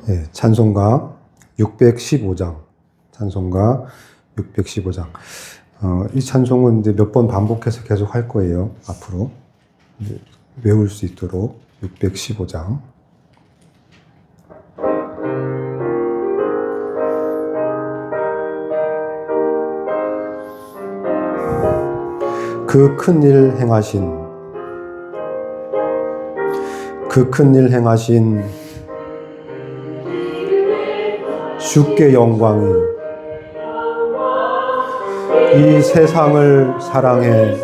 네, 찬송가 615장. 찬송가 615장. 이 찬송은 이제 몇 번 반복해서 계속 할 거예요. 앞으로. 외울 수 있도록 615장. 그 큰 일 행하신 주께 영광이 이 세상을 사랑해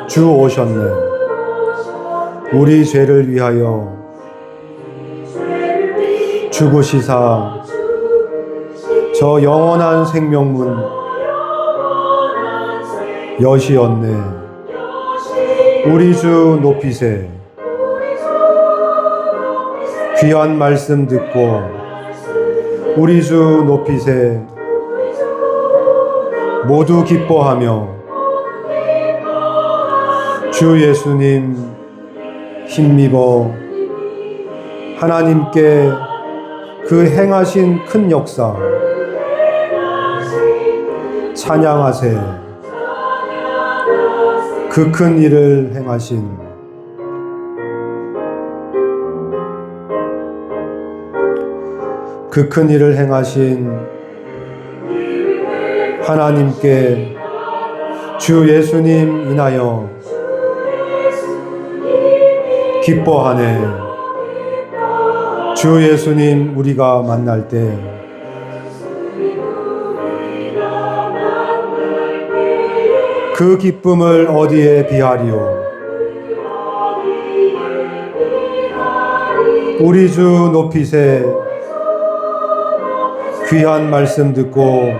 주 오셨네. 우리 죄를 위하여 죽으시사 저 영원한 생명문 여시었네. 우리 주 높이세. 귀한 말씀 듣고 우리 주 높이세. 모두 기뻐하며 주 예수님 힘입어 하나님께 그 행하신 큰 역사 찬양하세. 그 큰 일을 행하신 그 큰 일을 행하신 하나님께 주 예수님 인하여 기뻐하네. 주 예수님 우리가 만날 때 그 기쁨을 어디에 비하리요. 우리 주 높이세. 귀한 말씀 듣고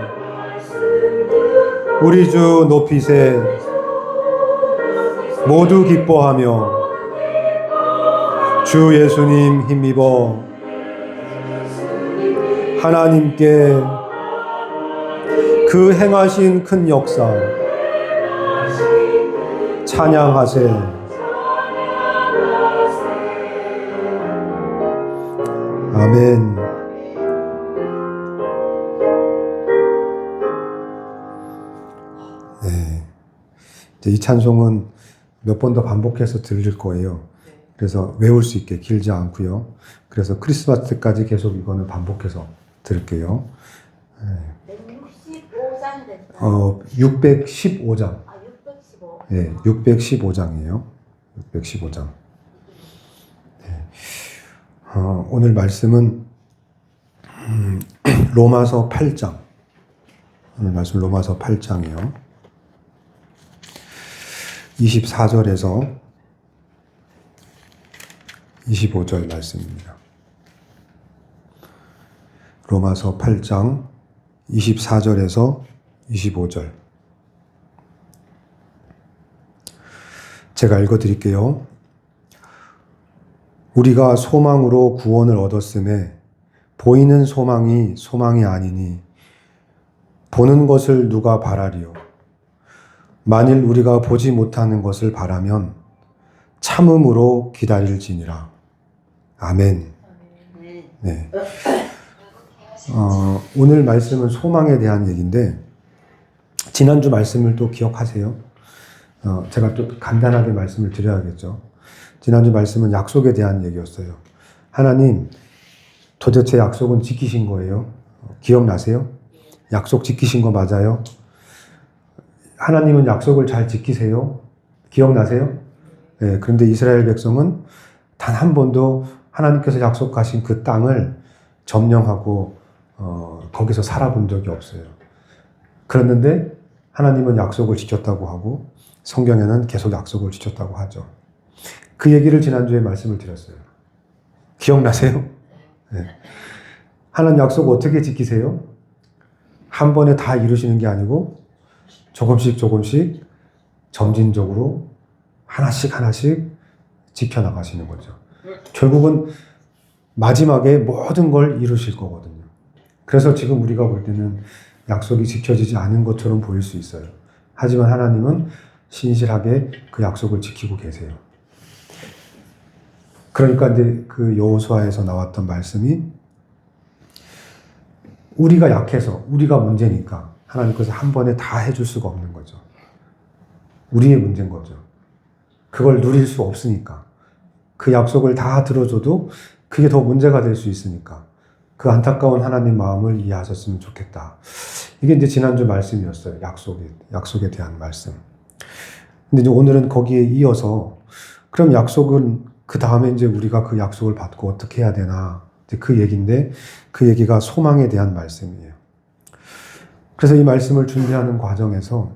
우리 주 높이세. 모두 기뻐하며 주 예수님 힘입어 하나님께 그 행하신 큰 역사 찬양하세. 아멘. 네. 이제 이 찬송은 몇 번 더 반복해서 들릴 거예요. 그래서 외울 수 있게 길지 않고요. 그래서 크리스마스 때까지 계속 이거는 반복해서 들을게요. 네. 165장 됐어요. 615장. 615. 네, 615장이에요. 615장. 네. 오늘 말씀은 로마서 8장. 오늘 말씀 로마서 8장이요. 24절에서 25절 말씀입니다. 로마서 8장 24절에서 25절. 제가 읽어드릴게요. 우리가 소망으로 구원을 얻었음에 보이는 소망이 소망이 아니니 보는 것을 누가 바라리요. 만일 우리가 보지 못하는 것을 바라면 참음으로 기다릴지니라. 아멘. 네. 오늘 말씀은 소망에 대한 얘기인데 지난주 말씀을 또 기억하세요. 제가 또 간단하게 말씀을 드려야겠죠. 지난주 말씀은 약속에 대한 얘기였어요. 하나님 도대체 약속은 지키신 거예요? 기억나세요? 약속 지키신 거 맞아요? 하나님은 약속을 잘 지키세요? 기억나세요? 네, 그런데 이스라엘 백성은 단 한 번도 하나님께서 약속하신 그 땅을 점령하고 거기서 살아본 적이 없어요. 그랬는데 하나님은 약속을 지켰다고 하고 성경에는 계속 약속을 지켰다고 하죠. 그 얘기를 지난주에 말씀을 드렸어요. 기억나세요? 네. 하나님 약속 어떻게 지키세요? 한 번에 다 이루시는 게 아니고 조금씩 점진적으로 하나씩 지켜나가시는 거죠. 결국은 마지막에 모든 걸 이루실 거거든요. 그래서 지금 우리가 볼 때는 약속이 지켜지지 않은 것처럼 보일 수 있어요. 하지만 하나님은 신실하게 그 약속을 지키고 계세요. 그러니까 이제 그 여호수아에서 나왔던 말씀이 우리가 약해서, 우리가 문제니까 하나님께서 한 번에 다 해줄 수가 없는 거죠. 우리의 문제인 거죠. 그걸 누릴 수 없으니까. 그 약속을 다 들어줘도 그게 더 문제가 될 수 있으니까. 그 안타까운 하나님 마음을 이해하셨으면 좋겠다. 이게 이제 지난주 말씀이었어요. 약속에 대한 말씀. 근데 이제 오늘은 거기에 이어서, 그럼 약속은 그 다음에 이제 우리가 그 약속을 받고 어떻게 해야 되나. 이제 그 얘기인데, 그 얘기가 소망에 대한 말씀이에요. 그래서 이 말씀을 준비하는 과정에서,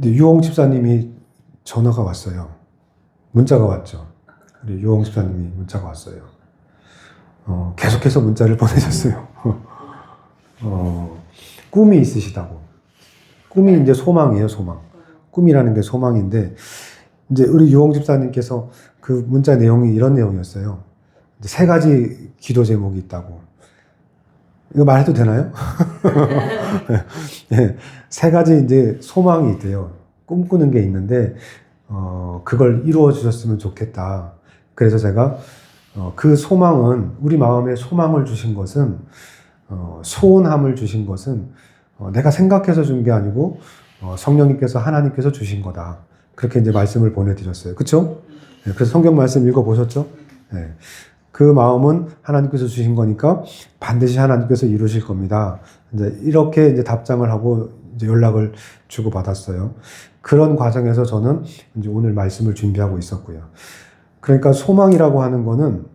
유홍 집사님이 전화가 왔어요. 문자가 왔죠. 우리 유홍 집사님이 문자가 왔어요. 계속해서 문자를 보내셨어요. 꿈이 있으시다고. 꿈이 이제 소망이에요, 소망. 꿈이라는 게 소망인데, 이제 우리 유홍 집사님께서 그 문자 내용이 이런 내용이었어요. 이제 3가지 기도 제목이 있다고. 이거 말해도 되나요? 네, 3가지 이제 소망이 있대요. 꿈꾸는 게 있는데, 그걸 이루어 주셨으면 좋겠다. 그래서 제가, 그 소망은, 우리 마음에 소망을 주신 것은, 소원함을 주신 것은, 내가 생각해서 준 게 아니고, 성령님께서, 하나님께서 주신 거다. 그렇게 이제 말씀을 보내드렸어요. 그쵸? 네, 그래서 성경 말씀 읽어보셨죠? 네. 그 마음은 하나님께서 주신 거니까 반드시 하나님께서 이루실 겁니다. 이제 이렇게 이제 답장을 하고 이제 연락을 주고받았어요. 그런 과정에서 저는 이제 오늘 말씀을 준비하고 있었고요. 그러니까 소망이라고 하는 거는,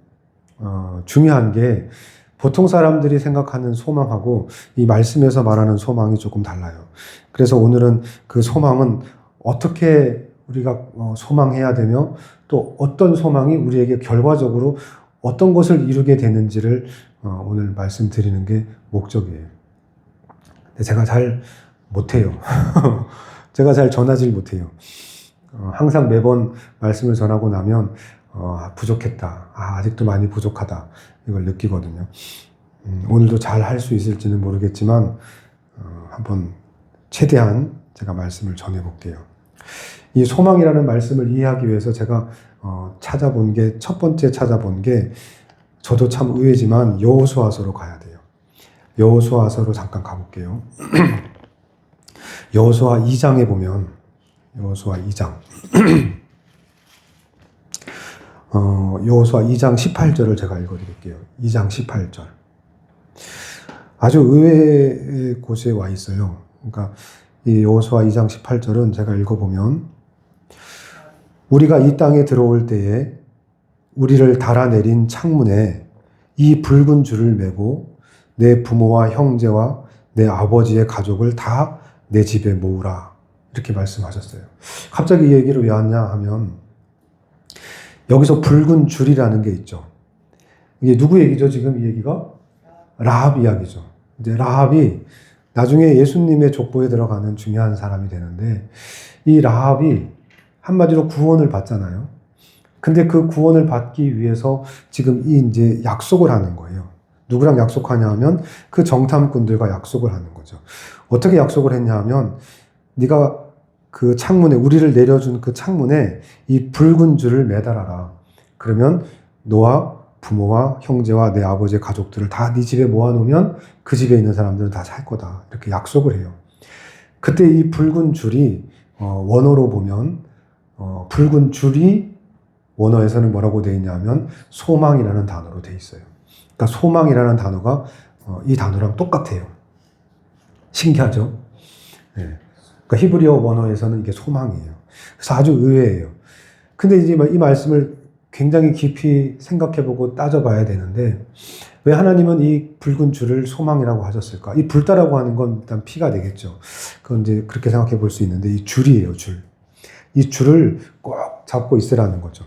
중요한 게 보통 사람들이 생각하는 소망하고 이 말씀에서 말하는 소망이 조금 달라요. 그래서 오늘은 그 소망은 어떻게 우리가 소망해야 되며 또 어떤 소망이 우리에게 결과적으로 어떤 것을 이루게 되는지를 오늘 말씀드리는 게 목적이에요. 근데 제가 잘 못해요. 제가 잘 전하질 못해요. 항상 매번 말씀을 전하고 나면 부족했다. 아직도 많이 부족하다. 이걸 느끼거든요. 오늘도 잘 할 수 있을지는 모르겠지만 한번 최대한 제가 말씀을 전해볼게요. 이 소망이라는 말씀을 이해하기 위해서 제가 첫 번째 찾아본 게 저도 참 의외지만 여호수아서로 가야 돼요. 여호수아서로 잠깐 가볼게요. 여호수아 2장에 보면 여호수아 2장 여호수아 2장 18절을 제가 읽어드릴게요. 2장 18절. 아주 의외의 곳에 와 있어요. 그러니까 이 여호수아 2장 18절은 제가 읽어보면 우리가 이 땅에 들어올 때에 우리를 달아내린 창문에 이 붉은 줄을 매고 내 부모와 형제와 내 아버지의 가족을 다 내 집에 모으라. 이렇게 말씀하셨어요. 갑자기 이 얘기를 왜 하냐 하면 여기서 붉은 줄이라는 게 있죠. 이게 누구 얘기죠? 지금 이 얘기가? 라합 이야기죠. 이제 라합이 나중에 예수님의 족보에 들어가는 중요한 사람이 되는데 이 라합이 한마디로 구원을 받잖아요. 근데 그 구원을 받기 위해서 지금 이 이제 약속을 하는 거예요. 누구랑 약속하냐 하면 그 정탐꾼들과 약속을 하는 거죠. 어떻게 약속을 했냐 하면 네가 그 창문에 우리를 내려준 그 창문에 이 붉은 줄을 매달아라. 그러면 너와 부모와 형제와 내 아버지의 가족들을 다 네 집에 모아놓으면 그 집에 있는 사람들은 다 살 거다. 이렇게 약속을 해요. 그때 이 붉은 줄이 원어로 보면 붉은 줄이 원어에서는 뭐라고 되어 있냐면 소망이라는 단어로 되어 있어요. 그러니까 소망이라는 단어가 이 단어랑 똑같아요. 신기하죠? 네. 그러니까 히브리어 원어에서는 이게 소망이에요. 그래서 아주 의외예요. 근데 이제 이 말씀을 굉장히 깊이 생각해보고 따져봐야 되는데 왜 하나님은 이 붉은 줄을 소망이라고 하셨을까? 이 불다라고 하는 건 일단 피가 되겠죠. 그건 이제 그렇게 생각해 볼 수 있는데 이 줄이에요, 줄. 이 줄을 꼭 잡고 있으라는 거죠.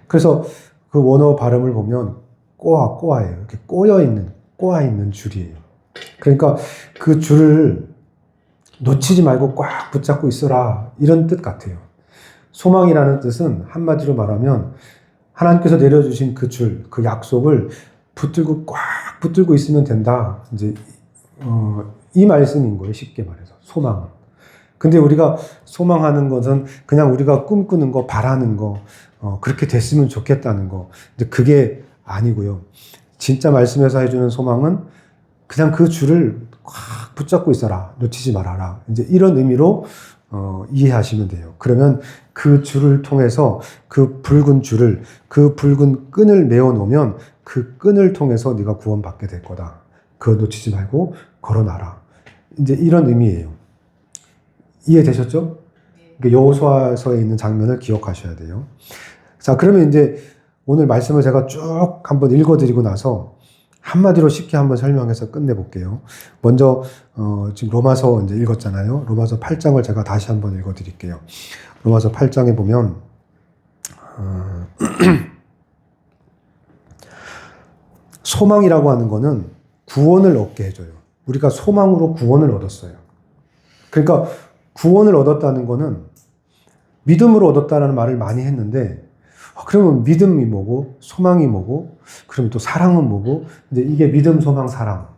그래서 그 원어 발음을 보면 꼬아예요. 이렇게 꼬아 있는 줄이에요. 그러니까 그 줄을 놓치지 말고 꽉 붙잡고 있어라. 이런 뜻 같아요. 소망이라는 뜻은 한마디로 말하면 하나님께서 내려주신 그 줄, 그 약속을 꽉 붙들고 있으면 된다. 이제, 이 말씀인 거예요. 쉽게 말해서. 소망은. 근데 우리가 소망하는 것은 그냥 우리가 꿈꾸는 거, 바라는 거, 그렇게 됐으면 좋겠다는 거. 근데 그게 아니고요. 진짜 말씀에서 해주는 소망은 그냥 그 줄을 확 붙잡고 있어라. 놓치지 말아라. 이제 이런 의미로 이해하시면 돼요. 그러면 그 줄을 통해서 그 붉은 줄을, 그 붉은 끈을 메어 놓으면 그 끈을 통해서 네가 구원받게 될 거다. 그거 놓치지 말고 걸어놔라. 이제 이런 의미예요. 이해되셨죠? 여호수아서에 있는 장면을 기억하셔야 돼요. 자, 그러면 이제 오늘 말씀을 제가 쭉 한번 읽어드리고 나서 한마디로 쉽게 한번 설명해서 끝내볼게요. 먼저 지금 로마서 이제 읽었잖아요. 로마서 8장을 제가 다시 한번 읽어드릴게요. 로마서 8장에 보면 소망이라고 하는 거는 구원을 얻게 해줘요. 우리가 소망으로 구원을 얻었어요. 그러니까 구원을 얻었다는 거는 믿음으로 얻었다는 말을 많이 했는데 그러면 믿음이 뭐고 소망이 뭐고 그러면 또 사랑은 뭐고 이제 이게 믿음, 소망, 사랑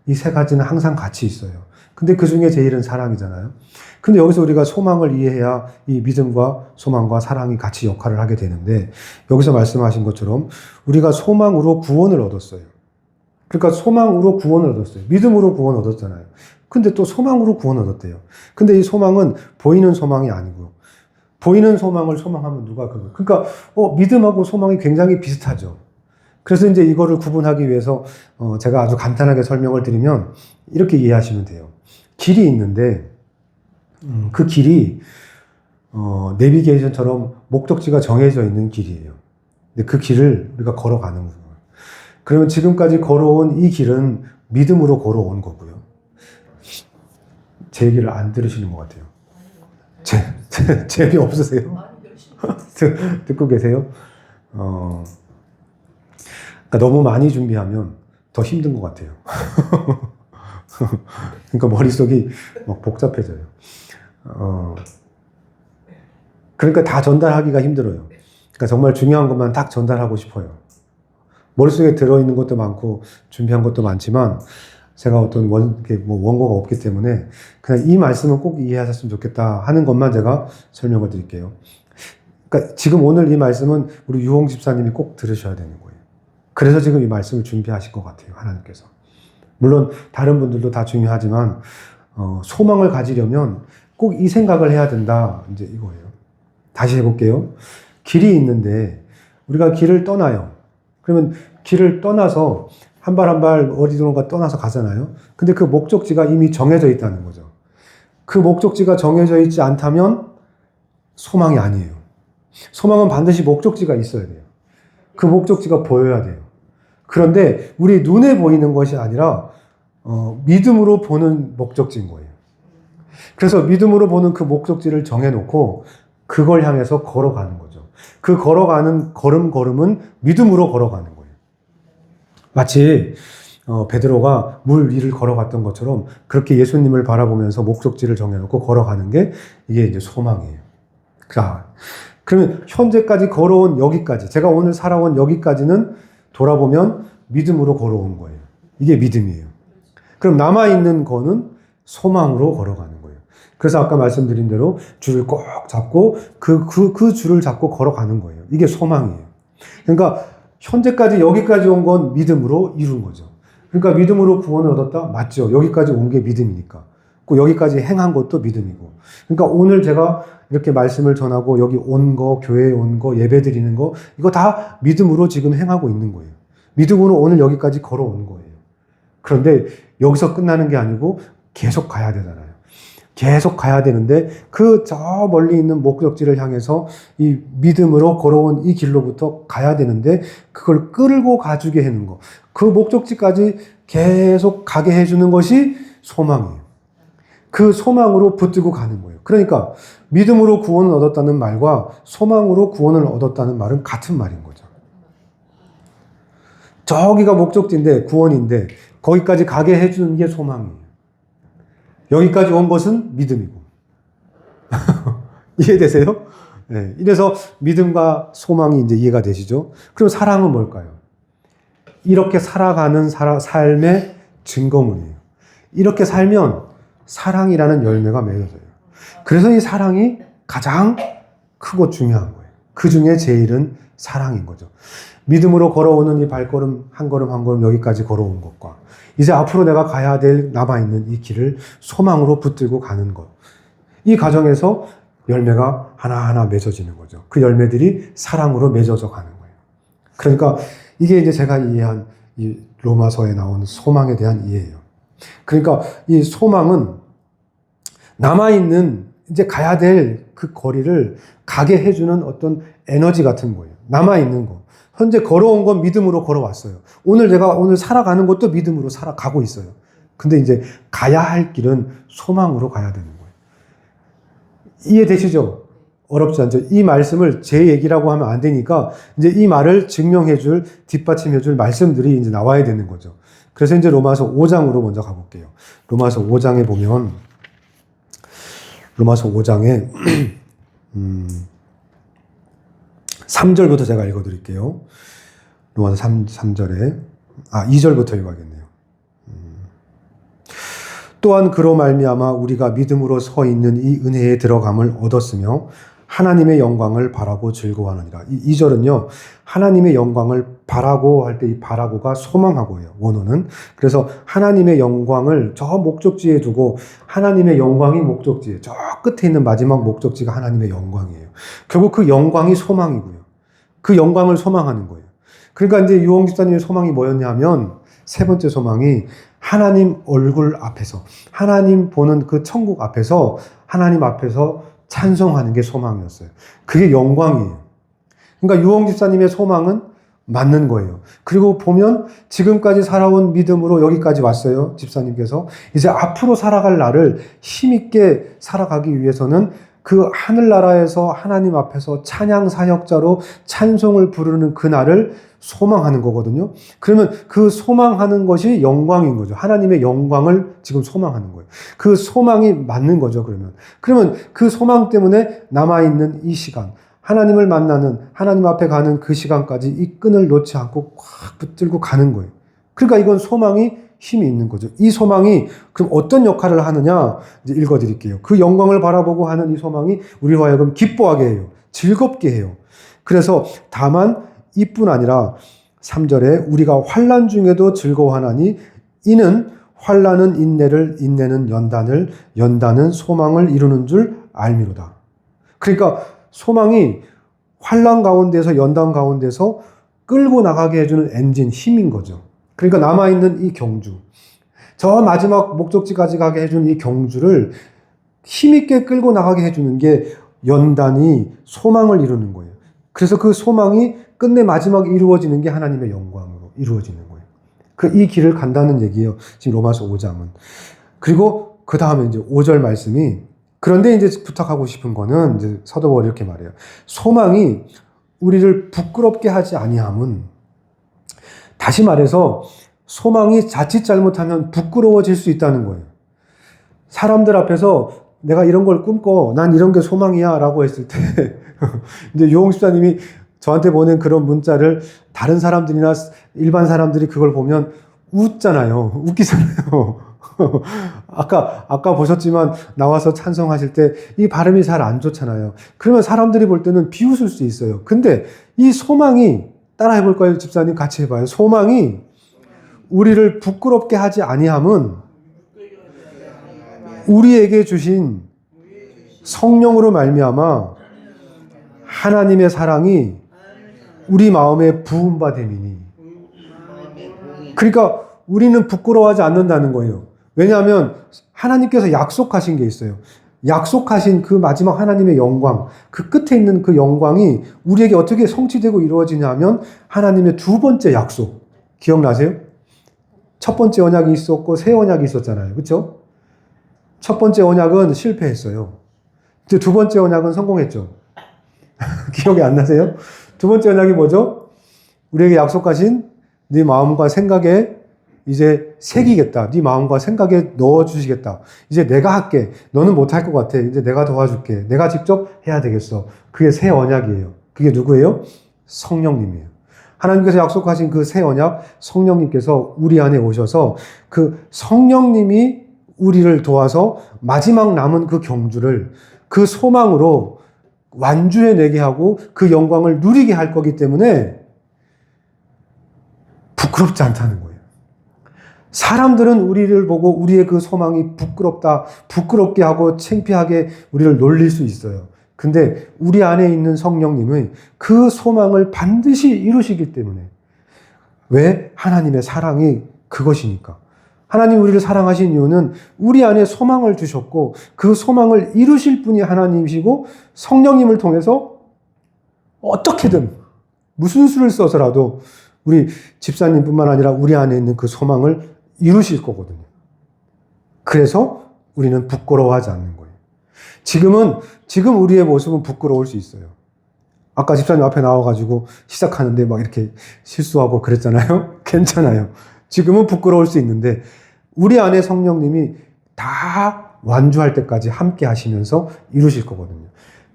이 세 가지는 항상 같이 있어요. 근데 그 중에 제일은 사랑이잖아요. 근데 여기서 우리가 소망을 이해해야 이 믿음과 소망과 사랑이 같이 역할을 하게 되는데 여기서 말씀하신 것처럼 우리가 소망으로 구원을 얻었어요. 그러니까 소망으로 구원을 얻었어요. 믿음으로 구원 얻었잖아요. 근데 또 소망으로 구원 얻었대요. 근데 이 소망은 보이는 소망이 아니고요. 보이는 소망을 소망하면 누가 그거. 그러니까 믿음하고 소망이 굉장히 비슷하죠. 그래서 이제 이거를 구분하기 위해서 제가 아주 간단하게 설명을 드리면 이렇게 이해하시면 돼요. 길이 있는데 그 길이 내비게이션처럼 목적지가 정해져 있는 길이에요. 근데 그 길을 우리가 걸어가는 거예요. 그러면 지금까지 걸어온 이 길은 믿음으로 걸어온 거고요. 제 얘기를 안 들으시는 것 같아요. 재미없으세요? 듣고 계세요? 그러니까 너무 많이 준비하면 더 힘든 것 같아요. 그러니까 머릿속이 막 복잡해져요. 그러니까 다 전달하기가 힘들어요. 그러니까 정말 중요한 것만 딱 전달하고 싶어요. 머릿속에 들어있는 것도 많고 준비한 것도 많지만 제가 어떤 원고가 없기 때문에 그냥 이 말씀은 꼭 이해하셨으면 좋겠다 하는 것만 제가 설명을 드릴게요. 그러니까 지금 오늘 이 말씀은 우리 유홍 집사님이 꼭 들으셔야 되는 거예요. 그래서 지금 이 말씀을 준비하실 것 같아요. 하나님께서. 물론 다른 분들도 다 중요하지만 소망을 가지려면 꼭 이 생각을 해야 된다. 이제 이거예요. 다시 해볼게요. 길이 있는데 우리가 길을 떠나요. 그러면 길을 떠나서 한 발 한 발 어디론가 떠나서 가잖아요. 근데 그 목적지가 이미 정해져 있다는 거죠. 그 목적지가 정해져 있지 않다면 소망이 아니에요. 소망은 반드시 목적지가 있어야 돼요. 그 목적지가 보여야 돼요. 그런데 우리 눈에 보이는 것이 아니라 믿음으로 보는 목적지인 거예요. 그래서 믿음으로 보는 그 목적지를 정해놓고 그걸 향해서 걸어가는 거죠. 그 걸어가는 걸음은 믿음으로 걸어가는 거예요. 마치 베드로가 물 위를 걸어갔던 것처럼 그렇게 예수님을 바라보면서 목적지를 정해놓고 걸어가는 게 이게 이제 소망이에요. 자, 그러면 현재까지 걸어온 여기까지, 제가 오늘 살아온 여기까지는 돌아보면 믿음으로 걸어온 거예요. 이게 믿음이에요. 그럼 남아있는 거는 소망으로 걸어가는 거예요. 그래서 아까 말씀드린 대로 줄을 꼭 잡고 그 줄을 잡고 걸어가는 거예요. 이게 소망이에요. 그러니까 현재까지 여기까지 온 건 믿음으로 이룬 거죠. 그러니까 믿음으로 구원을 얻었다? 맞죠. 여기까지 온 게 믿음이니까. 여기까지 행한 것도 믿음이고. 그러니까 오늘 제가 이렇게 말씀을 전하고 여기 온 거, 교회에 온 거, 예배 드리는 거, 이거 다 믿음으로 지금 행하고 있는 거예요. 믿음으로 오늘 여기까지 걸어온 거예요. 그런데 여기서 끝나는 게 아니고 계속 가야 되잖아요. 계속 가야 되는데 저 멀리 있는 목적지를 향해서 이 믿음으로 걸어온 이 길로부터 가야 되는데 그걸 끌고 가주게 하는 거. 그 목적지까지 계속 가게 해주는 것이 소망이에요. 그 소망으로 붙들고 가는 거예요. 그러니까 믿음으로 구원을 얻었다는 말과 소망으로 구원을 얻었다는 말은 같은 말인 거죠. 저기가 목적지인데 구원인데 거기까지 가게 해주는 게 소망이에요. 여기까지 온 것은 믿음이고. 이해되세요? 네. 이래서 믿음과 소망이 이제 이해가 되시죠? 그럼 사랑은 뭘까요? 이렇게 살아가는 삶의 증거물이에요. 이렇게 살면 사랑이라는 열매가 맺어져요. 그래서 이 사랑이 가장 크고 중요한 거예요. 그 중에 제일은 사랑인 거죠. 믿음으로 걸어오는 이 발걸음 한 걸음 한 걸음 여기까지 걸어온 것과 이제 앞으로 내가 가야 될 남아있는 이 길을 소망으로 붙들고 가는 것. 이 과정에서 열매가 하나하나 맺어지는 거죠. 그 열매들이 사랑으로 맺어져 가는 거예요. 그러니까 이게 이제 제가 이해한 이 로마서에 나온 소망에 대한 이해예요. 그러니까 이 소망은 남아있는 이제 가야 될 그 거리를 가게 해주는 어떤 에너지 같은 거예요. 남아있는 거. 현재 걸어온 건 믿음으로 걸어왔어요. 내가 오늘 살아가는 것도 믿음으로 살아가고 있어요. 근데 이제 가야 할 길은 소망으로 가야 되는 거예요. 이해되시죠? 어렵지 않죠? 이 말씀을 제 얘기라고 하면 안 되니까 이제 이 말을 증명해줄, 뒷받침해줄 말씀들이 이제 나와야 되는 거죠. 그래서 이제 로마서 5장으로 먼저 가볼게요. 로마서 5장에 보면, 로마서 5장에, 3절부터 제가 읽어드릴게요. 로마서 3절에, 2절부터 읽어야겠네요. 또한 그로 말미암아 우리가 믿음으로 서 있는 이 은혜에 들어감을 얻었으며 하나님의 영광을 바라고 즐거워하느니라. 이 2절은요. 하나님의 영광을 바라고 할 때 이 바라고가 소망하고예요. 원어는. 그래서 하나님의 영광을 저 목적지에 두고 하나님의 영광이 목적지에 저 끝에 있는 마지막 목적지가 하나님의 영광이에요. 결국 그 영광이 소망이고요. 그 영광을 소망하는 거예요. 그러니까 이제 유홍 집사님의 소망이 뭐였냐면 세 번째 소망이 하나님 얼굴 앞에서 하나님 보는 그 천국 앞에서 하나님 앞에서 찬송하는 게 소망이었어요. 그게 영광이에요. 그러니까 유홍 집사님의 소망은 맞는 거예요. 그리고 보면 지금까지 살아온 믿음으로 여기까지 왔어요. 집사님께서. 이제 앞으로 살아갈 날을 힘있게 살아가기 위해서는 그 하늘나라에서 하나님 앞에서 찬양 사역자로 찬송을 부르는 그날을 소망하는 거거든요. 그러면 그 소망하는 것이 영광인 거죠. 하나님의 영광을 지금 소망하는 거예요. 그 소망이 맞는 거죠, 그러면. 그러면 그 소망 때문에 남아있는 이 시간, 하나님을 만나는, 하나님 앞에 가는 그 시간까지 이 끈을 놓지 않고 꽉 붙들고 가는 거예요. 그러니까 이건 소망이 힘이 있는 거죠. 이 소망이 그럼 어떤 역할을 하느냐? 이제 읽어드릴게요. 그 영광을 바라보고 하는 이 소망이 우리로 하여금 기뻐하게 해요. 즐겁게 해요. 그래서 다만 이뿐 아니라 3절에 우리가 환난 중에도 즐거워하나니 이는 환난은 인내를, 인내는 연단을, 연단은 소망을 이루는 줄 알미로다. 그러니까 소망이 환난 가운데서 연단 가운데서 끌고 나가게 해주는 엔진, 힘인 거죠. 그러니까 남아있는 이 경주, 저 마지막 목적지까지 가게 해주는 이 경주를 힘있게 끌고 나가게 해주는 게 연단이 소망을 이루는 거예요. 그래서 그 소망이 끝내 마지막에 이루어지는 게 하나님의 영광으로 이루어지는 거예요. 이 길을 간다는 얘기예요. 지금 로마서 5장은. 그리고 그 다음에 이제 5절 말씀이, 그런데 이제 부탁하고 싶은 거는 이제 사도 바울이 이렇게 말해요. 소망이 우리를 부끄럽게 하지 아니함은, 다시 말해서 소망이 자칫 잘못하면 부끄러워질 수 있다는 거예요. 사람들 앞에서 내가 이런 걸 꿈꿔, 난 이런 게 소망이야 라고 했을 때 이제 유홍 집사님이 저한테 보낸 그런 문자를 다른 사람들이나 일반 사람들이 그걸 보면 웃잖아요. 웃기잖아요. 아까 보셨지만 나와서 찬송하실 때 이 발음이 잘 안 좋잖아요. 그러면 사람들이 볼 때는 비웃을 수 있어요. 근데 이 소망이, 따라 해볼까요? 집사님 같이 해봐요. 소망이 우리를 부끄럽게 하지 아니함은 우리에게 주신 성령으로 말미암아 하나님의 사랑이 우리 마음에 부은 바 됨이니. 그러니까 우리는 부끄러워하지 않는다는 거예요. 왜냐하면 하나님께서 약속하신 게 있어요. 약속하신 그 마지막 하나님의 영광, 그 끝에 있는 그 영광이 우리에게 어떻게 성취되고 이루어지냐면 하나님의 두 번째 약속. 기억나세요? 첫 번째 언약이 있었고 새 언약이 있었잖아요. 그렇죠? 첫 번째 언약은 실패했어요. 이제 두 번째 언약은 성공했죠. 기억이 안 나세요? 두 번째 언약이 뭐죠? 우리에게 약속하신 네 마음과 생각에 이제 새기겠다. 네 마음과 생각에 넣어주시겠다. 이제 내가 할게. 너는 못할 것 같아. 이제 내가 도와줄게. 내가 직접 해야 되겠어. 그게 새 언약이에요. 그게 누구예요? 성령님이에요. 하나님께서 약속하신 그 새 언약, 성령님께서 우리 안에 오셔서 그 성령님이 우리를 도와서 마지막 남은 그 경주를 그 소망으로 완주해내게 하고 그 영광을 누리게 할 거기 때문에 부끄럽지 않다는 거예요. 사람들은 우리를 보고 우리의 그 소망이 부끄럽다, 부끄럽게 하고 창피하게 우리를 놀릴 수 있어요. 근데 우리 안에 있는 성령님은 그 소망을 반드시 이루시기 때문에. 왜? 하나님의 사랑이 그것이니까. 하나님 우리를 사랑하신 이유는 우리 안에 소망을 주셨고 그 소망을 이루실 분이 하나님이시고 성령님을 통해서 어떻게든 무슨 수를 써서라도 우리 집사님뿐만 아니라 우리 안에 있는 그 소망을 이루실 거거든요. 그래서 우리는 부끄러워하지 않는 거예요. 지금 우리의 모습은 부끄러울 수 있어요. 아까 집사님 앞에 나와가지고 시작하는데 막 이렇게 실수하고 그랬잖아요. 괜찮아요. 지금은 부끄러울 수 있는데 우리 안에 성령님이 다 완주할 때까지 함께 하시면서 이루실 거거든요.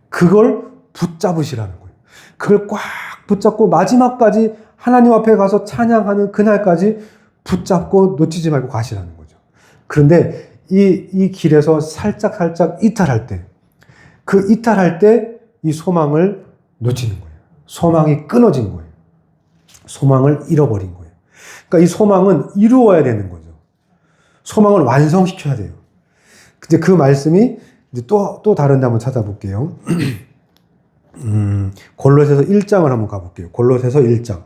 그걸 붙잡으시라는 거예요. 그걸 꽉 붙잡고 마지막까지 하나님 앞에 가서 찬양하는 그날까지 붙잡고 놓치지 말고 가시라는 거죠. 그런데 이 길에서 살짝 이탈할 때, 그 이탈할 때 이 소망을 놓치는 거예요. 소망이 끊어진 거예요. 소망을 잃어버린 거예요. 그러니까 이 소망은 이루어야 되는 거죠. 소망을 완성시켜야 돼요. 근데 그 말씀이 이제 또 다른 데 한번 찾아볼게요. 골로새서 1장을 한번 가볼게요. 골로새서 1장.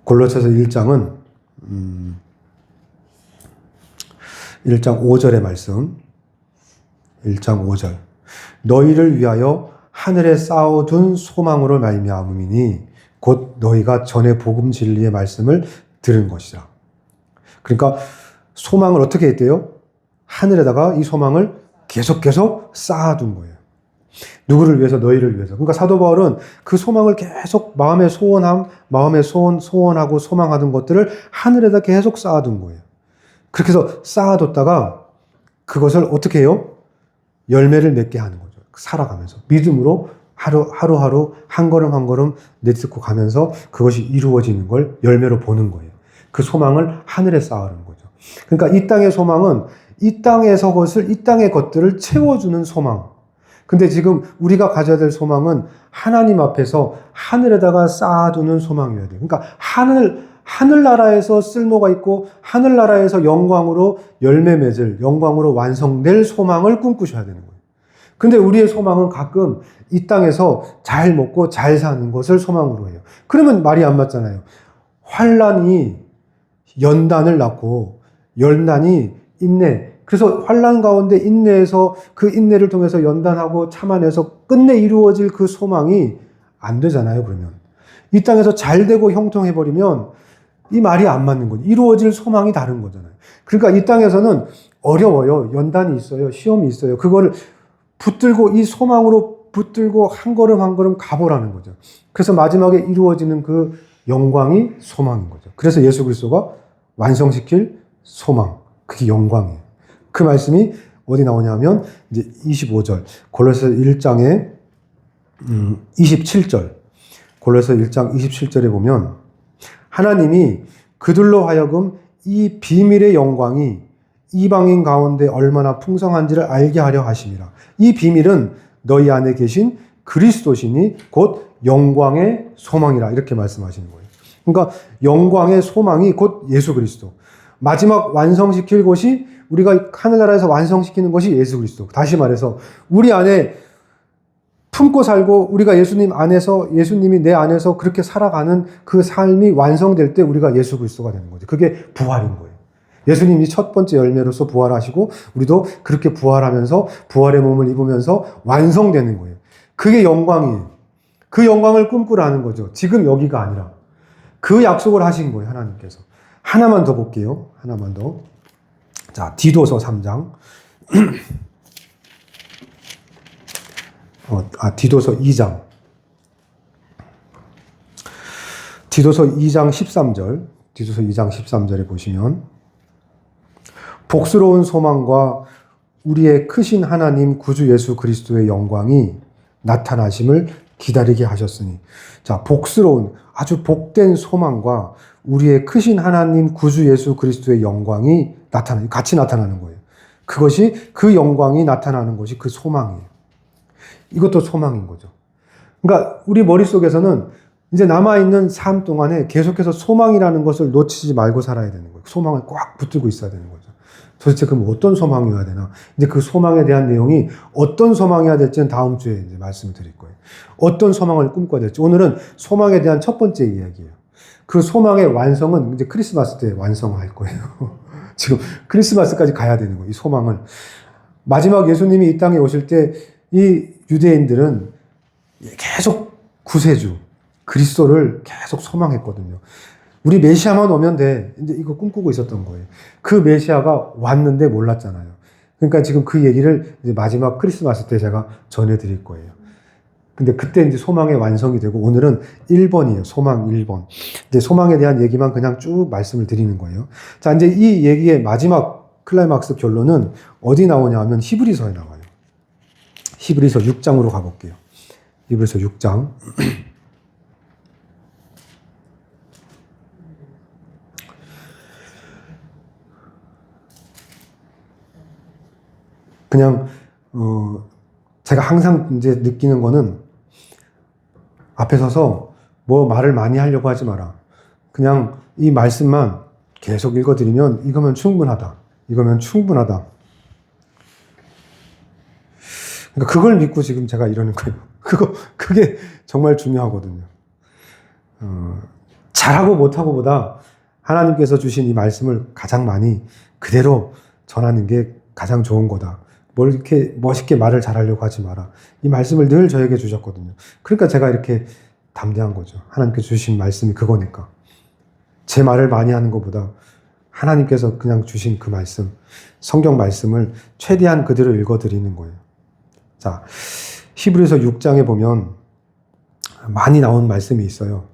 골로새서 1장은 1장 5절의 말씀. 1장 5절. 너희를 위하여 하늘에 쌓아둔 소망으로 말미암음이니 곧 너희가 전에 복음 진리의 말씀을 들은 것이라. 그러니까 소망을 어떻게 했대요? 하늘에다가 이 소망을 계속 쌓아둔 거예요. 누구를 위해서? 너희를 위해서. 그러니까 사도 바울은 그 소망을 계속 마음에 소원하고 소망하던 것들을 하늘에다 계속 쌓아둔 거예요. 그렇게 해서 쌓아뒀다가 그것을 어떻게 해요? 열매를 맺게 하는 거죠. 살아가면서. 믿음으로 하루하루 한 걸음 내딛고 가면서 그것이 이루어지는 걸 열매로 보는 거예요. 그 소망을 하늘에 쌓아놓은 거죠. 그러니까 이 땅의 소망은 이 땅의 것들을 채워주는 소망. 근데 지금 우리가 가져야 될 소망은 하나님 앞에서 하늘에다가 쌓아두는 소망이어야 돼요. 그러니까 하늘나라에서 쓸모가 있고 하늘나라에서 영광으로 열매 맺을, 영광으로 완성될 소망을 꿈꾸셔야 되는 거예요. 근데 우리의 소망은 가끔 이 땅에서 잘 먹고 잘 사는 것을 소망으로 해요. 그러면 말이 안 맞잖아요. 환난이 연단을 낳고 연단이 인내. 그래서 환난 가운데 인내해서 그 인내를 통해서 연단하고 참아내서 끝내 이루어질 그 소망이 안 되잖아요. 그러면 이 땅에서 잘 되고 형통해버리면 이 말이 안 맞는 거죠. 이루어질 소망이 다른 거잖아요. 그러니까 이 땅에서는 어려워요. 연단이 있어요. 시험이 있어요. 그거를 붙들고 이 소망으로 붙들고 한 걸음 가보라는 거죠. 그래서 마지막에 이루어지는 그 영광이 소망인 거죠. 그래서 예수 그리스도가 완성시킬 소망, 그게 영광이에요. 그 말씀이 어디 나오냐면 이제 25절 골로새 1장의 27절 골로새 1장 27절에 보면 하나님이 그들로 하여금 이 비밀의 영광이 이방인 가운데 얼마나 풍성한지를 알게 하려 하심이라. 이 비밀은 너희 안에 계신 그리스도시니 곧 영광의 소망이라 이렇게 말씀하시는 거예요. 그러니까 영광의 소망이 곧 예수 그리스도. 마지막 완성시킬 것이 우리가 하늘나라에서 완성시키는 것이 예수 그리스도. 다시 말해서 우리 안에 품고 살고 우리가 예수님 안에서 예수님이 내 안에서 그렇게 살아가는 그 삶이 완성될 때 우리가 예수 그리스도가 되는 거죠. 그게 부활인 거예요. 예수님이 첫 번째 열매로서 부활하시고 우리도 그렇게 부활하면서 부활의 몸을 입으면서 완성되는 거예요. 그게 영광이에요. 그 영광을 꿈꾸라는 거죠. 지금 여기가 아니라 그 약속을 하신 거예요. 하나님께서. 하나만 더 볼게요. 하나만 더. 자, 디도서 3장. 디도서 2장. 디도서 2장 13절. 디도서 2장 13절에 보시면 복스러운 소망과 우리의 크신 하나님 구주 예수 그리스도의 영광이 나타나심을 기다리게 하셨으니. 자, 복스러운 아주 복된 소망과 우리의 크신 하나님 구주 예수 그리스도의 영광이 같이 나타나는 거예요. 그것이 그 영광이 나타나는 것이 그 소망이에요. 이것도 소망인 거죠. 그러니까 우리 머릿속에서는 이제 남아있는 삶 동안에 계속해서 소망이라는 것을 놓치지 말고 살아야 되는 거예요. 소망을 꽉 붙들고 있어야 되는 거죠. 도대체 그럼 어떤 소망이어야 되나? 이제 그 소망에 대한 내용이 어떤 소망이어야 될지는 다음 주에 이제 말씀을 드릴 거예요. 어떤 소망을 꿈꿔야 될지. 오늘은 소망에 대한 첫 번째 이야기예요. 그 소망의 완성은 이제 크리스마스 때 완성할 거예요. 지금 크리스마스까지 가야 되는 거예요. 이 소망을. 마지막 예수님이 이 땅에 오실 때 이 유대인들은 계속 구세주, 그리스도를 계속 소망했거든요. 우리 메시아만 오면 돼. 이제 이거 꿈꾸고 있었던 거예요. 그 메시아가 왔는데 몰랐잖아요. 그러니까 지금 그 얘기를 이제 마지막 크리스마스 때 제가 전해드릴 거예요. 근데 그때 이제 소망의 완성이 되고 오늘은 1번이에요. 소망 1번. 이제 소망에 대한 얘기만 그냥 쭉 말씀을 드리는 거예요. 자, 이제 이 얘기의 마지막 클라이막스 결론은 어디 나오냐 하면 히브리서에 나와요. 히브리서 6장으로 가볼게요. 히브리서 6장. 그냥 제가 항상 이제 느끼는 거는 앞에 서서 뭐 말을 많이 하려고 하지 마라. 그냥 이 말씀만 계속 읽어드리면 이거면 충분하다. 이거면 충분하다. 그러니까 그걸 믿고 지금 제가 이러는 거예요. 그게 정말 중요하거든요. 잘하고 못하고 보다 하나님께서 주신 이 말씀을 가장 많이 그대로 전하는 게 가장 좋은 거다. 뭘 이렇게 멋있게 말을 잘하려고 하지 마라. 이 말씀을 늘 저에게 주셨거든요. 그러니까 제가 이렇게 담대한 거죠. 하나님께서 주신 말씀이 그거니까. 제 말을 많이 하는 것보다 하나님께서 그냥 주신 그 말씀, 성경 말씀을 최대한 그대로 읽어드리는 거예요. 자, 히브리서 6장에 보면 많이 나온 말씀이 있어요.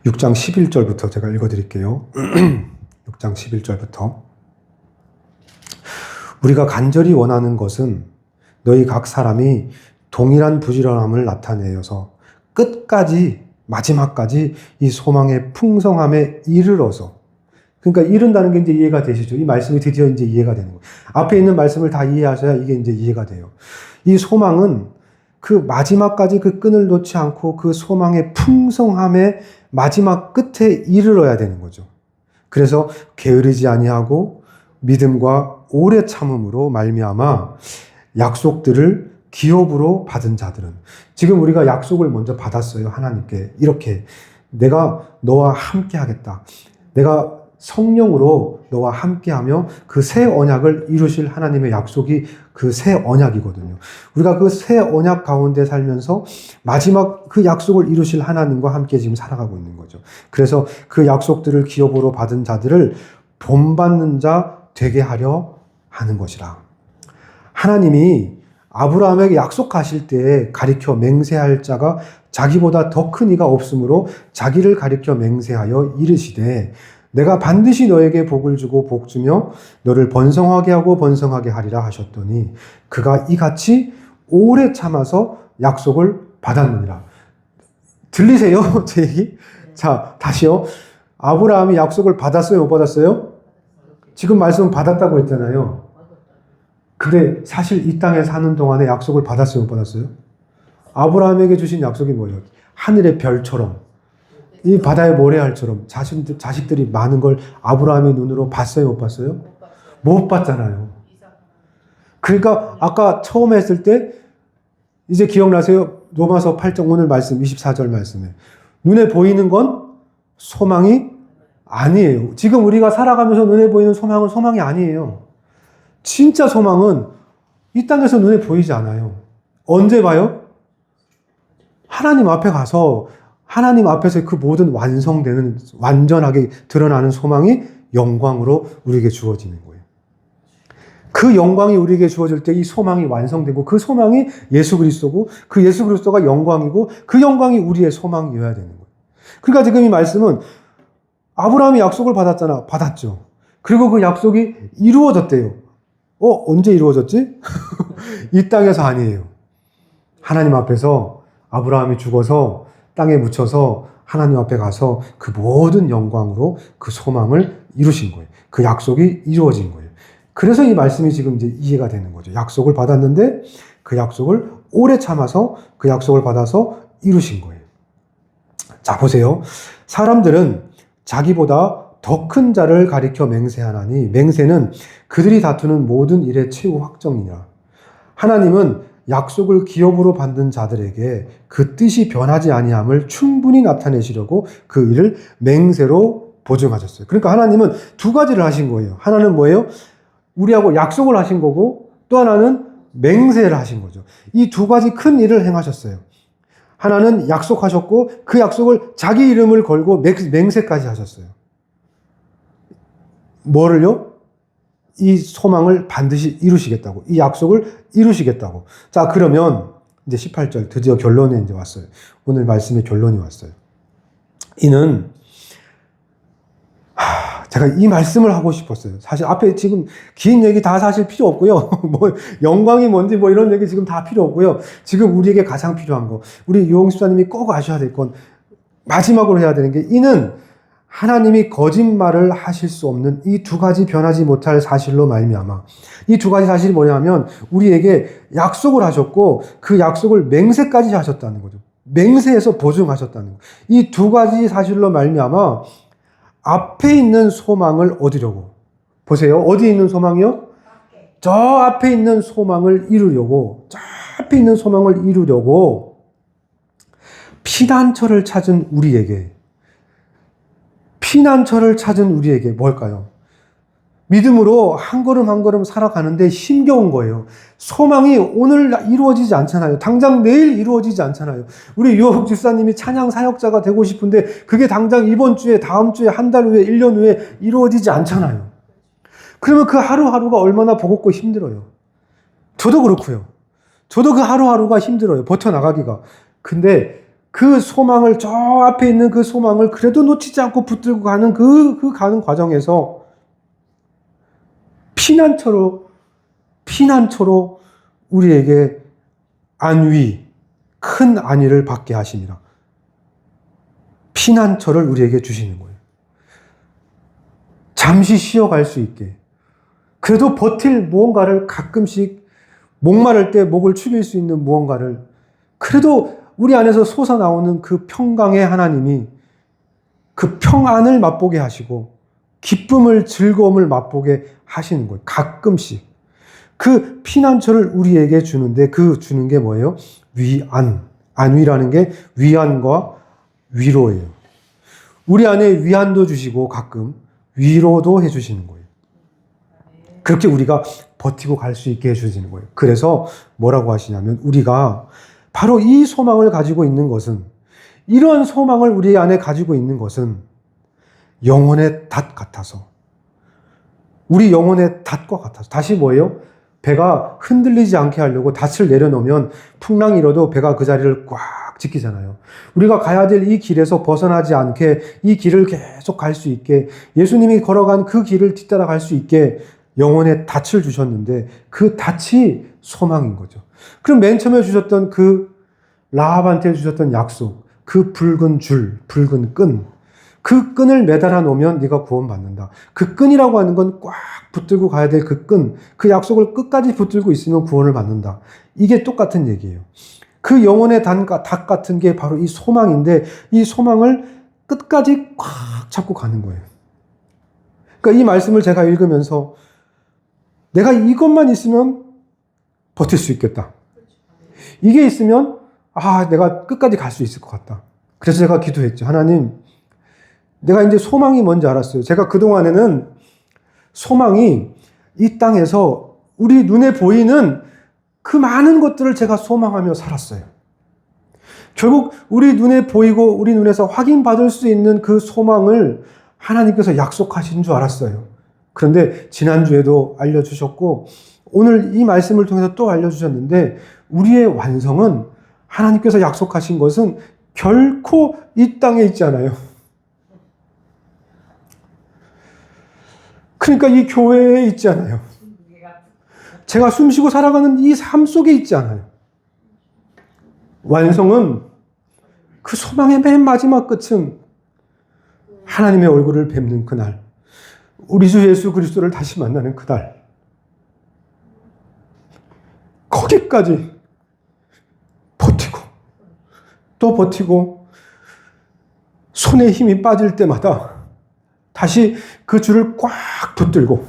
6장 11절부터 제가 읽어드릴게요. 6장 11절부터. 우리가 간절히 원하는 것은 너희 각 사람이 동일한 부지런함을 나타내어서 끝까지 마지막까지 이 소망의 풍성함에 이르러서, 그러니까 이른다는 게 이제 이해가 되시죠. 이 말씀이 드디어 이제 이해가 되는 거예요. 앞에 있는 말씀을 다 이해하셔야 이게 이제 이해가 돼요. 이 소망은 그 마지막까지 그 끈을 놓지 않고 그 소망의 풍성함의 마지막 끝에 이르러야 되는 거죠. 그래서 게으르지 아니하고 믿음과 오래 참음으로 말미암아 약속들을 기업으로 받은 자들은, 지금 우리가 약속을 먼저 받았어요. 하나님께 이렇게 내가 너와 함께 하겠다. 내가 성령으로 너와 함께하며 그 새 언약을 이루실 하나님의 약속이 그 새 언약이거든요. 우리가 그 새 언약 가운데 살면서 마지막 그 약속을 이루실 하나님과 함께 지금 살아가고 있는 거죠. 그래서 그 약속들을 기업으로 받은 자들을 본받는 자 되게 하려 하는 것이라. 하나님이 아브라함에게 약속하실 때에 가리켜 맹세할 자가 자기보다 더 큰 이가 없으므로 자기를 가리켜 맹세하여 이르시되 내가 반드시 너에게 복을 주고 복 주며 너를 번성하게 하고 번성하게 하리라 하셨더니 그가 이같이 오래 참아서 약속을 받았느니라. 들리세요? 제 얘기? 자, 다시요. 아브라함이 약속을 받았어요? 못 받았어요? 지금 말씀 받았다고 했잖아요. 근데 사실 이 땅에 사는 동안에 약속을 받았어요? 못 받았어요? 아브라함에게 주신 약속이 뭐예요? 하늘의 별처럼, 이 바다의 모래알처럼 자식들이 많은 걸 아브라함의 눈으로 봤어요? 못 봤어요? 못 봤잖아요. 그러니까 아까 처음에 했을 때 이제 기억나세요? 로마서 8장 오늘 말씀 24절 말씀에 눈에 보이는 건 소망이 아니에요. 지금 우리가 살아가면서 눈에 보이는 소망은 소망이 아니에요. 진짜 소망은 이 땅에서 눈에 보이지 않아요. 언제 봐요? 하나님 앞에 가서 하나님 앞에서 그 모든 완성되는, 완전하게 드러나는 소망이 영광으로 우리에게 주어지는 거예요. 그 영광이 우리에게 주어질 때 이 소망이 완성되고 그 소망이 예수 그리스도고 그 예수 그리스도가 영광이고 그 영광이 우리의 소망이어야 되는 거예요. 그러니까 지금 이 말씀은 아브라함이 약속을 받았잖아. 받았죠. 그리고 그 약속이 이루어졌대요. 언제 이루어졌지? 이 땅에서 아니에요. 하나님 앞에서 아브라함이 죽어서 땅에 묻혀서 하나님 앞에 가서 그 모든 영광으로 그 소망을 이루신 거예요. 그 약속이 이루어진 거예요. 그래서 이 말씀이 지금 이제 이해가 되는 거죠. 약속을 받았는데 그 약속을 오래 참아서 그 약속을 받아서 이루신 거예요. 자, 보세요. 사람들은 자기보다 더 큰 자를 가리켜 맹세하나니 맹세는 그들이 다투는 모든 일의 최후 확정이냐. 하나님은 약속을 기업으로 받는 자들에게 그 뜻이 변하지 아니함을 충분히 나타내시려고 그 일을 맹세로 보증하셨어요. 그러니까 하나님은 두 가지를 하신 거예요. 하나는 뭐예요? 우리하고 약속을 하신 거고 또 하나는 맹세를 하신 거죠. 이 두 가지 큰 일을 행하셨어요. 하나는 약속하셨고 그 약속을 자기 이름을 걸고 맹세까지 하셨어요. 뭐를요? 이 소망을 반드시 이루시겠다고. 이 약속을 이루시겠다고. 자, 그러면 이제 18절 드디어 결론에 이제 왔어요. 오늘 말씀의 결론이 왔어요. 이는 제가 이 말씀을 하고 싶었어요. 사실 앞에 지금 긴 얘기 다 사실 필요 없고요. 뭐 영광이 뭔지 뭐 이런 얘기 지금 다 필요 없고요. 지금 우리에게 가장 필요한 거, 우리 유홍수사님이 꼭 아셔야 될 건 마지막으로 해야 되는 게 이는 하나님이 거짓말을 하실 수 없는 이 두 가지 변하지 못할 사실로 말미암아. 이 두 가지 사실이 뭐냐면 우리에게 약속을 하셨고 그 약속을 맹세까지 하셨다는 거죠. 맹세해서 보증하셨다는 거. 이 두 가지 사실로 말미암아 앞에 있는 소망을 얻으려고. 보세요. 어디 있는 소망이요? 저 앞에 있는 소망을 이루려고. 저 앞에 있는 소망을 이루려고 피난처를 찾은 우리에게 뭘까요? 믿음으로 한 걸음 한 걸음 살아가는데 힘겨운 거예요. 소망이 오늘 이루어지지 않잖아요. 당장 내일 이루어지지 않잖아요. 우리 유옥 집사님이 찬양 사역자가 되고 싶은데 그게 당장 이번 주에, 다음 주에, 한 달 후에, 1년 후에 이루어지지 않잖아요. 그러면 그 하루하루가 얼마나 버겁고 힘들어요. 저도 그렇고요. 저도 그 하루하루가 힘들어요. 버텨나가기가. 근데 그 소망을, 저 앞에 있는 그 소망을 그래도 놓치지 않고 붙들고 가는 그 가는 과정에서 피난처로 우리에게 큰 안위를 받게 하십니다. 피난처를 우리에게 주시는 거예요. 잠시 쉬어갈 수 있게. 그래도 버틸 무언가를 가끔씩 목마를 때 목을 축일 수 있는 무언가를 그래도 우리 안에서 솟아나오는 그 평강의 하나님이 그 평안을 맛보게 하시고 기쁨을, 즐거움을 맛보게 하시는 거예요. 가끔씩. 그 피난처를 우리에게 주는데 그 주는 게 뭐예요? 안위라는 게 위안과 위로예요. 우리 안에 위안도 주시고 가끔 위로도 해주시는 거예요. 그렇게 우리가 버티고 갈 수 있게 해주시는 거예요. 그래서 뭐라고 하시냐면 우리가 바로 이 소망을 가지고 있는 것은 이런 소망을 우리 안에 가지고 있는 것은 영혼의 닷 같아서 우리 영혼의 닷과 같아서 다시 뭐예요? 배가 흔들리지 않게 하려고 닷을 내려놓으면 풍랑이 일어도 배가 그 자리를 꽉 지키잖아요. 우리가 가야 될 이 길에서 벗어나지 않게 이 길을 계속 갈 수 있게 예수님이 걸어간 그 길을 뒤따라 갈 수 있게 영혼의 닷을 주셨는데 그 닷이 소망인 거죠. 그럼 맨 처음에 주셨던 그 라합한테 주셨던 약속, 그 붉은 줄, 붉은 끈, 그 끈을 매달아 놓으면 네가 구원받는다. 그 끈이라고 하는 건 꽉 붙들고 가야 될 그 끈, 그 약속을 끝까지 붙들고 있으면 구원을 받는다. 이게 똑같은 얘기예요. 그 영혼의 닷 같은 게 바로 이 소망인데 이 소망을 끝까지 꽉 잡고 가는 거예요. 그러니까 이 말씀을 제가 읽으면서 내가 이것만 있으면 버틸 수 있겠다. 이게 있으면 내가 끝까지 갈 수 있을 것 같다. 그래서 제가 기도했죠. 하나님, 내가 이제 소망이 뭔지 알았어요. 제가 그동안에는 소망이 이 땅에서 우리 눈에 보이는 그 많은 것들을 제가 소망하며 살았어요. 결국 우리 눈에 보이고 우리 눈에서 확인받을 수 있는 그 소망을 하나님께서 약속하신 줄 알았어요. 그런데 지난주에도 알려주셨고 오늘 이 말씀을 통해서 또 알려주셨는데 우리의 완성은 하나님께서 약속하신 것은 결코 이 땅에 있지 않아요. 그러니까 이 교회에 있지 않아요. 제가 숨쉬고 살아가는 이 삶 속에 있지 않아요. 완성은 그 소망의 맨 마지막 끝은 하나님의 얼굴을 뵙는 그날, 우리 주 예수 그리스도를 다시 만나는 그날, 거기까지 버티고 또 버티고 손에 힘이 빠질 때마다 다시 그 줄을 꽉 붙들고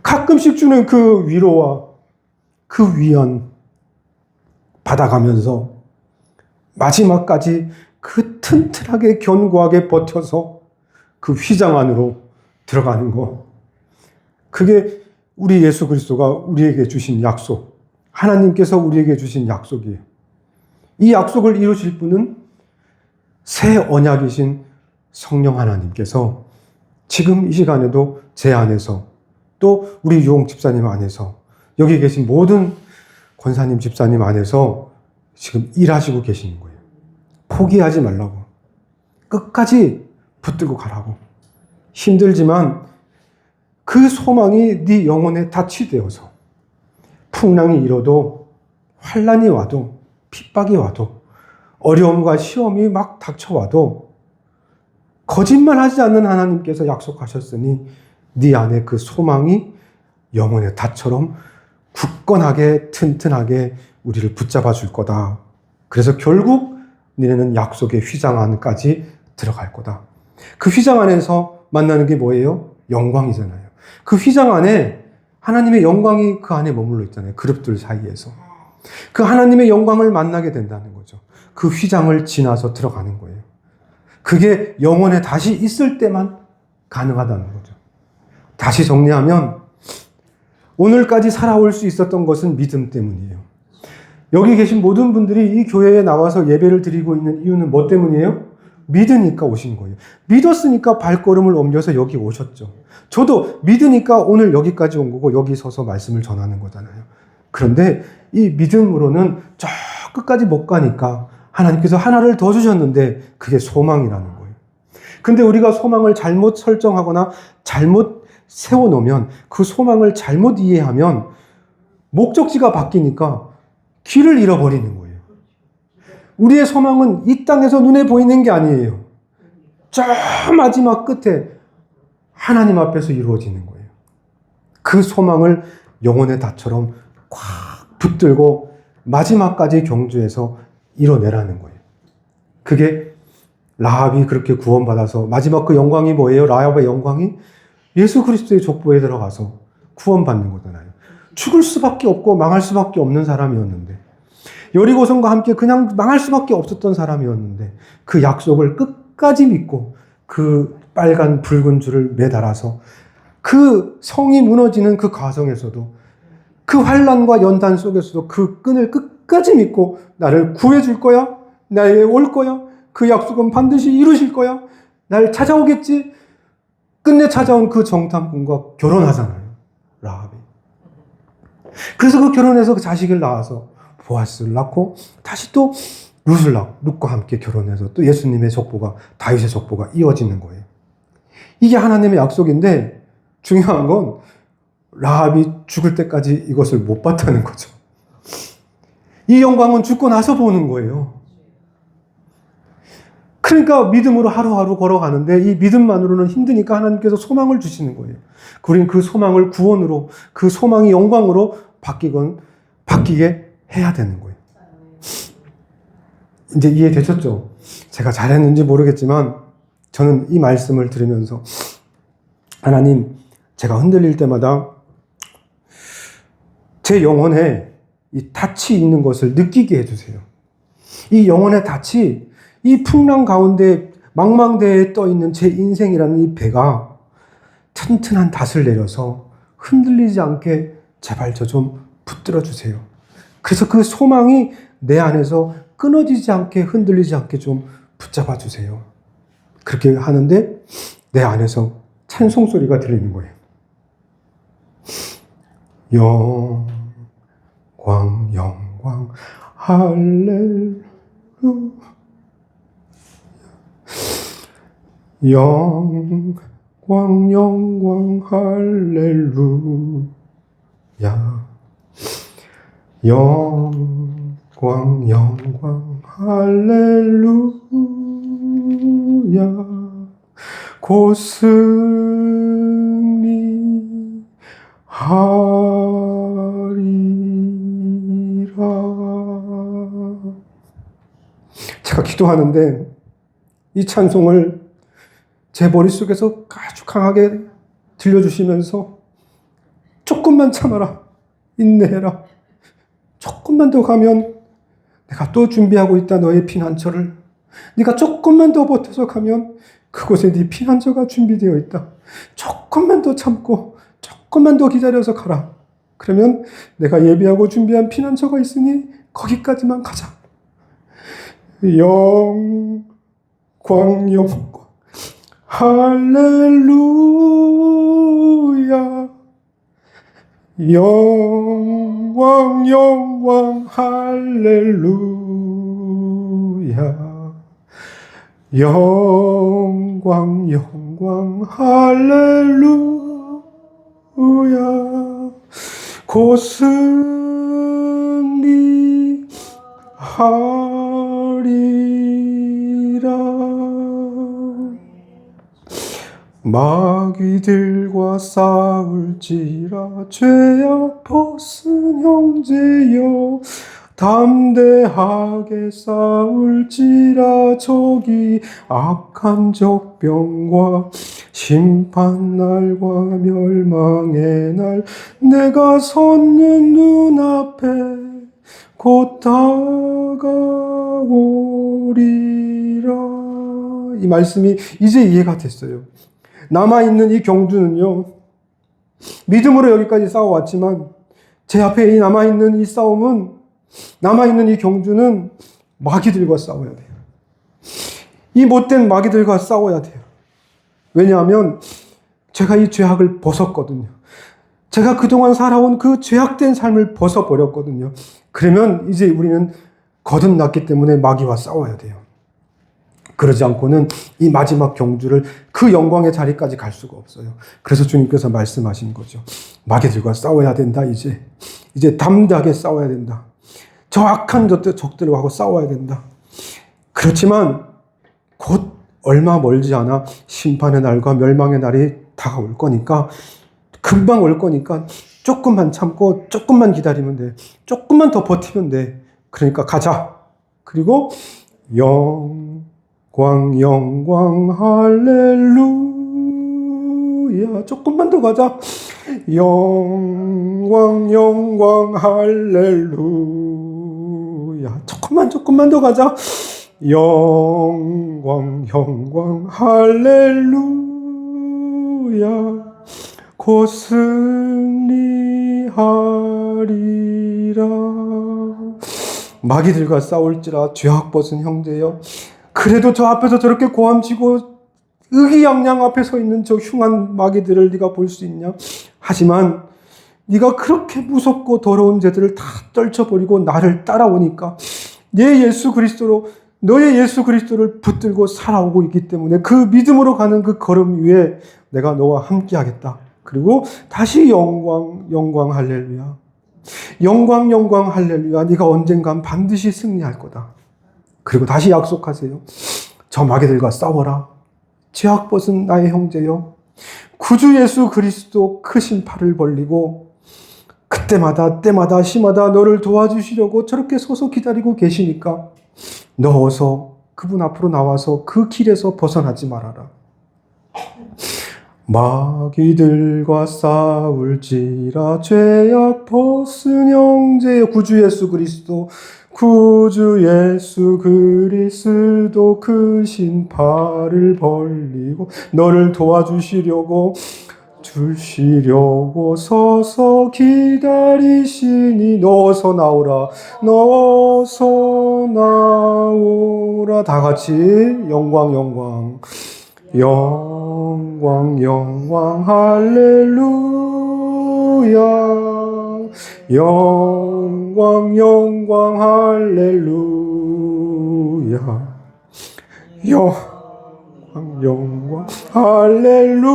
가끔씩 주는 그 위로와 그 위안 받아가면서 마지막까지 그 튼튼하게 견고하게 버텨서 그 휘장 안으로 들어가는 거. 그게 우리 예수 그리스도가 우리에게 주신 약속, 하나님께서 우리에게 주신 약속이에요. 이 약속을 이루실 분은 새 언약이신 성령 하나님께서 지금 이 시간에도 제 안에서 또 우리 유홍 집사님 안에서 여기 계신 모든 권사님 집사님 안에서 지금 일하시고 계시는 거예요. 포기하지 말라고. 끝까지 붙들고 가라고. 힘들지만 그 소망이 네 영혼에 닻이 되어서 풍랑이 일어도 환난이 와도 핍박이 와도 어려움과 시험이 막 닥쳐와도 거짓말하지 않는 하나님께서 약속하셨으니 네 안에 그 소망이 영혼의 닻처럼 굳건하게 튼튼하게 우리를 붙잡아 줄 거다. 그래서 결국 너네는 약속의 휘장 안까지 들어갈 거다. 그 휘장 안에서 만나는 게 뭐예요? 영광이잖아요. 그 휘장 안에 하나님의 영광이 그 안에 머물러 있잖아요. 그룹들 사이에서. 그 하나님의 영광을 만나게 된다는 거죠. 그 휘장을 지나서 들어가는 거예요. 그게 영혼에 다시 있을 때만 가능하다는 거죠. 다시 정리하면 오늘까지 살아올 수 있었던 것은 믿음 때문이에요. 여기 계신 모든 분들이 이 교회에 나와서 예배를 드리고 있는 이유는 뭐 때문이에요? 믿으니까 오신 거예요. 믿었으니까 발걸음을 옮겨서 여기 오셨죠. 저도 믿으니까 오늘 여기까지 온 거고 여기 서서 말씀을 전하는 거잖아요. 그런데 이 믿음으로는 저 끝까지 못 가니까 하나님께서 하나를 더 주셨는데 그게 소망이라는 거예요. 근데 우리가 소망을 잘못 설정하거나 잘못 세워놓으면 그 소망을 잘못 이해하면 목적지가 바뀌니까 길을 잃어버리는 거예요. 우리의 소망은 이 땅에서 눈에 보이는 게 아니에요. 저 마지막 끝에 하나님 앞에서 이루어지는 거예요. 그 소망을 영혼의 닷처럼 꽉 붙들고 마지막까지 경주해서 이뤄내라는 거예요. 그게 라합이 그렇게 구원받아서 마지막 그 영광이 뭐예요? 라합의 영광이 예수 그리스도의 족보에 들어가서 구원받는 거잖아요. 죽을 수밖에 없고 망할 수밖에 없는 사람이었는데 여리고성과 함께 그냥 망할 수밖에 없었던 사람이었는데 그 약속을 끝까지 믿고 그 빨간 붉은 줄을 매달아서 그 성이 무너지는 그 과정에서도 그 환난과 연단 속에서도 그 끈을 끝까지 믿고 나를 구해줄 거야? 나에게 올 거야? 그 약속은 반드시 이루실 거야? 날 찾아오겠지? 끝내 찾아온 그 정탐꾼과 결혼하잖아요. 라합이. 그래서 그 결혼해서 그 자식을 낳아서 보아스를 낳고 다시 또 룻과 함께 결혼해서 또 예수님의 족보가 다윗의 족보가 이어지는 거예요. 이게 하나님의 약속인데 중요한 건 라합이 죽을 때까지 이것을 못 봤다는 거죠. 이 영광은 죽고 나서 보는 거예요. 그러니까 믿음으로 하루하루 걸어가는데 이 믿음만으로는 힘드니까 하나님께서 소망을 주시는 거예요. 우리는 그 소망을 구원으로, 그 소망이 영광으로 바뀌게 해야 되는 거예요. 이제 이해되셨죠? 제가 잘했는지 모르겠지만 저는 이 말씀을 들으면서 하나님, 제가 흔들릴 때마다 제 영혼에 이 닻이 있는 것을 느끼게 해주세요. 이 영혼의 닻이 이 풍랑 가운데 망망대해에 떠있는 제 인생이라는 이 배가 튼튼한 닻을 내려서 흔들리지 않게 제발 저 좀 붙들어 주세요. 그래서 그 소망이 내 안에서 끊어지지 않게 흔들리지 않게 좀 붙잡아 주세요. 그렇게 하는데 내 안에서 찬송 소리가 들리는 거예요. 영광 영광 할렐루야 영광 영광 할렐루야 영광 영광 할렐루야 곧 승리하리라. 제가 기도하는데 이 찬송을 제 머릿속에서 아주 강하게 들려주시면서 조금만 참아라, 인내해라, 조금만 더 가면 내가 또 준비하고 있다 너의 피난처를, 네가 조금만 더 버텨서 가면 그곳에 네 피난처가 준비되어 있다, 조금만 더 참고 조금만 더 기다려서 가라, 그러면 내가 예비하고 준비한 피난처가 있으니 거기까지만 가자. 영광 할렐루야 영광 할렐루야 영광 할렐루야 곧 승리하리라. 마귀들과 싸울지라 죄악 벗은 형제여 담대하게 싸울지라. 저기 악한 적병과 심판날과 멸망의 날 내가 섰는 눈앞에 곧 다가오리라. 이 말씀이 이제 이해가 됐어요. 남아있는 이 경주는요, 믿음으로 여기까지 싸워왔지만 제 앞에 이 남아있는 이 싸움은, 남아있는 이 경주는 마귀들과 싸워야 돼요. 이 못된 마귀들과 싸워야 돼요. 왜냐하면 제가 이 죄악을 벗었거든요. 제가 그동안 살아온 그 죄악된 삶을 벗어버렸거든요. 그러면 이제 우리는 거듭났기 때문에 마귀와 싸워야 돼요. 그러지 않고는 이 마지막 경주를 그 영광의 자리까지 갈 수가 없어요. 그래서 주님께서 말씀하신 거죠. 마귀들과 싸워야 된다. 이제 담대하게 싸워야 된다. 저 악한 적들하고 싸워야 된다. 그렇지만 곧 얼마 멀지 않아 심판의 날과 멸망의 날이 다가올 거니까, 금방 올 거니까 조금만 참고 조금만 기다리면 돼. 조금만 더 버티면 돼. 그러니까 가자. 그리고 영광 할렐루야. 조금만 더 가자. 영광 할렐루야. 조금만 더 가자. 영광 할렐루야. 곧 승리하리라. 마귀들과 싸울지라 죄악 벗은 형제여, 그래도 저 앞에서 저렇게 고함치고 의기양양 앞에 서 있는 저 흉한 마귀들을 네가 볼 수 있냐? 하지만 네가 그렇게 무섭고 더러운 죄들을 다 떨쳐버리고 나를 따라오니까 너의 예수 그리스도를 붙들고 살아오고 있기 때문에 그 믿음으로 가는 그 걸음 위에 내가 너와 함께 하겠다. 그리고 다시 영광 할렐루야. 영광 할렐루야. 네가 언젠간 반드시 승리할 거다. 그리고 다시 약속하세요. 저 마귀들과 싸워라. 죄악 벗은 나의 형제여. 구주 예수 그리스도 크신 팔을 벌리고 그때마다 때마다 시마다 너를 도와주시려고 저렇게 서서 기다리고 계시니까 너 어서 그분 앞으로 나와서 그 길에서 벗어나지 말아라. 마귀들과 싸울지라 죄악 벗은 형제여. 구주 예수 그리스도 크신 팔을 벌리고 너를 도와주시려고 서서 기다리시니 너 어서 나오라. 다 같이 영광 할렐루야. 영광 할렐루야. 영광 할렐루야.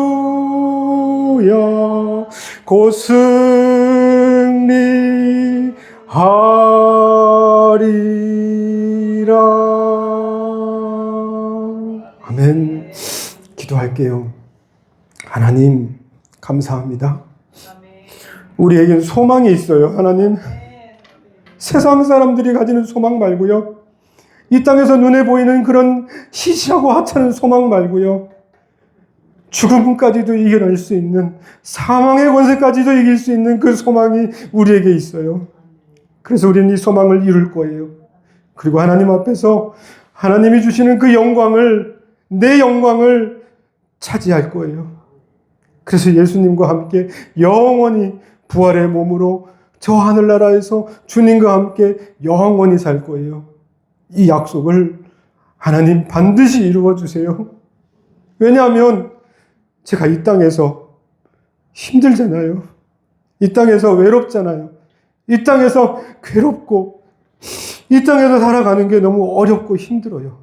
곧 승리하리라. 기도할게요. 하나님, 감사합니다. 우리에겐 소망이 있어요. 하나님, 세상 사람들이 가지는 소망 말고요. 이 땅에서 눈에 보이는 그런 시시하고 하찮은 소망 말고요. 죽음까지도 이겨낼 수 있는, 사망의 권세까지도 이길 수 있는 그 소망이 우리에게 있어요. 그래서 우리는 이 소망을 이룰 거예요. 그리고 하나님 앞에서 하나님이 주시는 그 영광을, 내 영광을 차지할 거예요. 그래서 예수님과 함께 영원히 부활의 몸으로 저 하늘나라에서 주님과 함께 영원히 살 거예요. 이 약속을 하나님 반드시 이루어 주세요. 왜냐하면 제가 이 땅에서 힘들잖아요. 이 땅에서 외롭잖아요. 이 땅에서 괴롭고 이 땅에서 살아가는 게 너무 어렵고 힘들어요.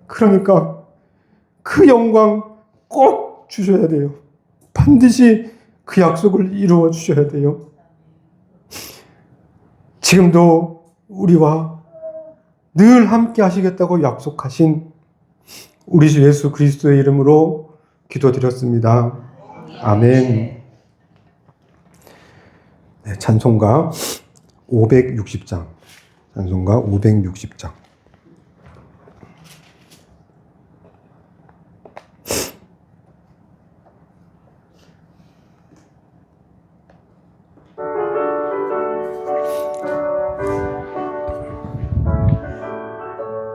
그러니까 그 영광 꼭 주셔야 돼요. 반드시 그 약속을 이루어 주셔야 돼요. 지금도 우리와 늘 함께 하시겠다고 약속하신 우리 주 예수 그리스도의 이름으로 기도드렸습니다. 아멘. 네, 찬송가 560장. 찬송가 560장.